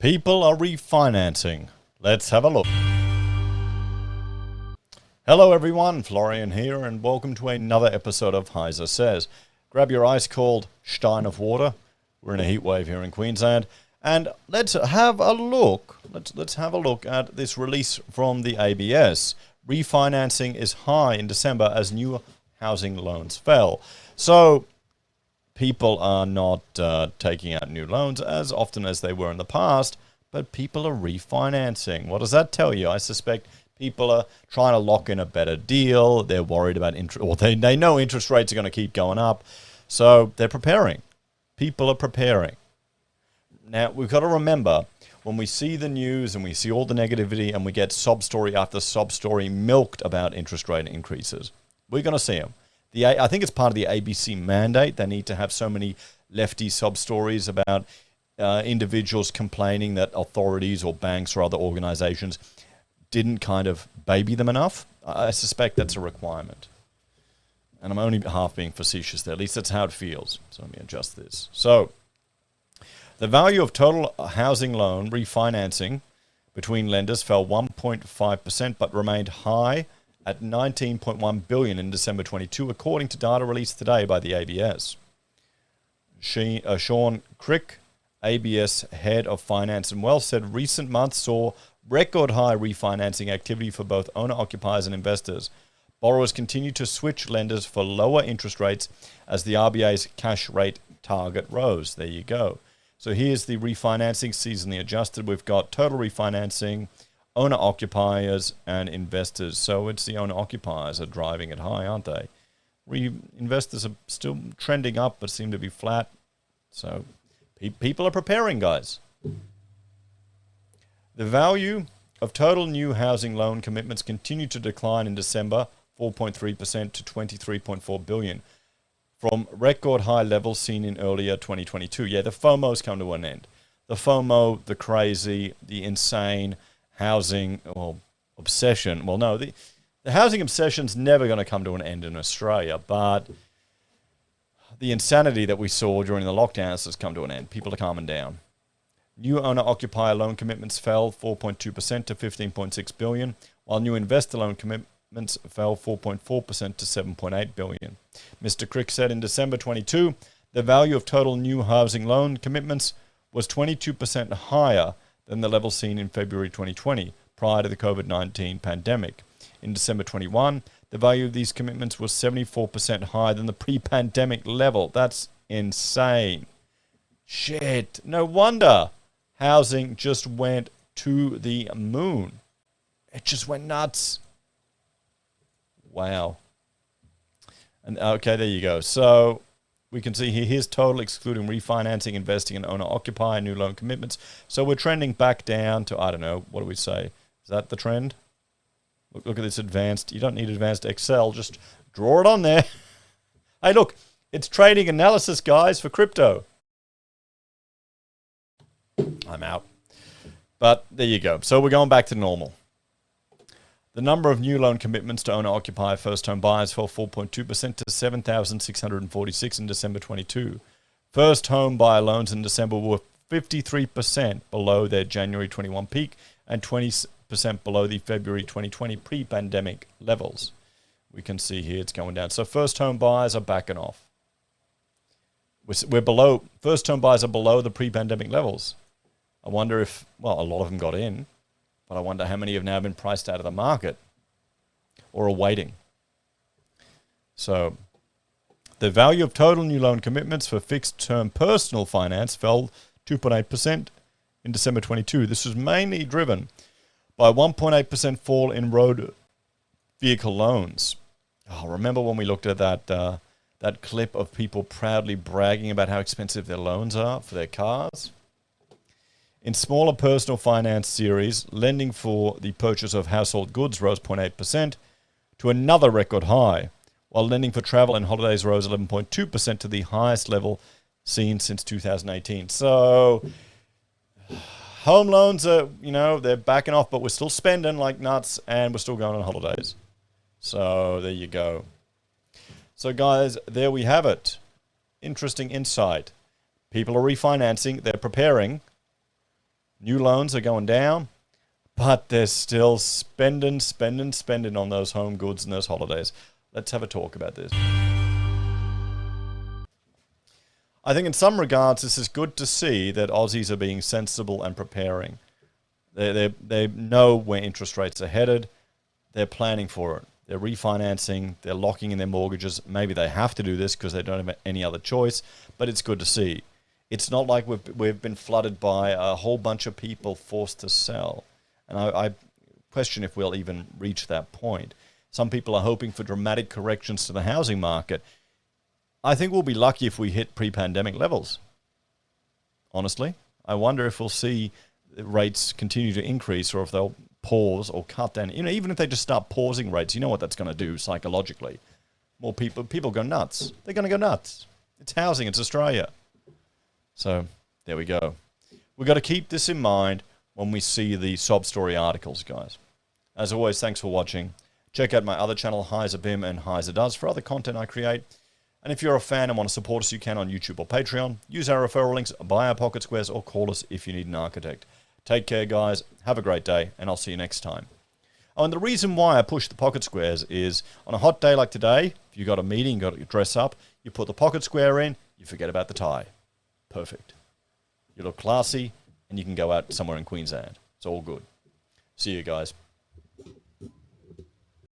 People are refinancing. Let's have a look. Hello everyone, Florian here, and welcome to another episode of HeiseSays. Grab your ice-cold stein of water. We're in a heat wave here in Queensland, and let's have a look. Let's have a look at this release from the ABS. Refinancing is high in December as new housing loans fell. So people are not taking out new loans as often as they were in the past, but people are refinancing. What does that tell you? I suspect people are trying to lock in a better deal. They're worried about interest, or they know interest rates are going to keep going up. So they're preparing. People are preparing. Now, we've got to remember, when we see the news and we see all the negativity and we get sob story after sob story milked about interest rate increases, we're going to see them. I think it's part of the ABC mandate. They need to have so many lefty sob stories about individuals complaining that authorities or banks or other organizations didn't kind of baby them enough. I suspect that's a requirement. And I'm only half being facetious there. At least that's how it feels. So let me adjust this. So the value of total housing loan refinancing between lenders fell 1.5%, but remained high at $19.1 billion in December 22, according to data released today by the ABS. Sean Crick, ABS Head of Finance and Wealth, said recent months saw record high refinancing activity for both owner-occupiers and investors. Borrowers continue to switch lenders for lower interest rates as the RBA's cash rate target rose. There you go. So here's the refinancing seasonally adjusted. We've got total refinancing, owner-occupiers, and investors. So it's the owner-occupiers are driving it high, aren't they? Investors are still trending up but seem to be flat. So people are preparing, guys. The value of total new housing loan commitments continued to decline in December, 4.3% to $23.4 billion, from record high levels seen in earlier 2022. Yeah, the FOMO's come to an end. The FOMO, the crazy, the insane housing obsession. Well, no, the housing obsession's never going to come to an end in Australia, but the insanity that we saw during the lockdowns has come to an end. People are calming down. New owner-occupier loan commitments fell 4.2% to $15.6 billion, while new investor loan commitments fell 4.4% to $7.8 billion. Mr. Crick said in December 22, the value of total new housing loan commitments was 22% higher than the level seen in February 2020, prior to the COVID-19 pandemic. In December 21, the value of these commitments was 74% higher than the pre-pandemic level. That's insane. Shit. No wonder housing just went to the moon. It just went nuts. Wow. And okay, there you go. So we can see here, here's total excluding refinancing, investing, and owner-occupier new loan commitments. So we're trending back down to, I don't know, what do we say? Is that the trend? Look at this advanced. You don't need advanced Excel. Just draw it on there. Hey, look, it's trading analysis, guys, for crypto. I'm out. But there you go. So we're going back to normal. The number of new loan commitments to owner-occupier first-home buyers fell 4.2% to 7,646 in December 22. First-home buyer loans in December were 53% below their January 21 peak and 20% below the February 2020 pre-pandemic levels. We can see here it's going down. So first-home buyers are backing off. We're below. First-home buyers are below the pre-pandemic levels. I wonder if, well, a lot of them got in, but I wonder how many have now been priced out of the market or are waiting. So the value of total new loan commitments for fixed-term personal finance fell 2.8% in December 22. This was mainly driven by a 1.8% fall in road vehicle loans. Oh, remember when we looked at that clip of people proudly bragging about how expensive their loans are for their cars? In smaller personal finance series, lending for the purchase of household goods rose 0.8% to another record high, while lending for travel and holidays rose 11.2% to the highest level seen since 2018. So home loans are, they're backing off, but we're still spending like nuts and we're still going on holidays. So there you go. So guys, there we have it. Interesting insight. People are refinancing. They're preparing. New loans are going down, but they're still spending on those home goods and those holidays. Let's have a talk about this. I think in some regards, this is good to see that Aussies are being sensible and preparing. They know where interest rates are headed. They're planning for it. They're refinancing. They're locking in their mortgages. Maybe they have to do this because they don't have any other choice, but it's good to see. It's not like we've been flooded by a whole bunch of people forced to sell. And I question if we'll even reach that point. Some people are hoping for dramatic corrections to the housing market. I think we'll be lucky if we hit pre-pandemic levels. Honestly, I wonder if we'll see rates continue to increase or if they'll pause or cut down. Even if they just start pausing rates, you know what that's going to do psychologically. More people go nuts. They're going to go nuts. It's housing. It's Australia. So there we go. We've got to keep this in mind when we see the sob story articles, guys. As always, thanks for watching. Check out my other channel, Heise BIM and Heise Does, for other content I create. And if you're a fan and want to support us, you can on YouTube or Patreon. Use our referral links, buy our pocket squares, or call us if you need an architect. Take care, guys. Have a great day, and I'll see you next time. Oh, and the reason why I push the pocket squares is on a hot day like today, if you've got a meeting, you've got to dress up, you put the pocket square in, you forget about the tie. Perfect. You look classy, and you can go out somewhere in Queensland. It's all good. See you guys.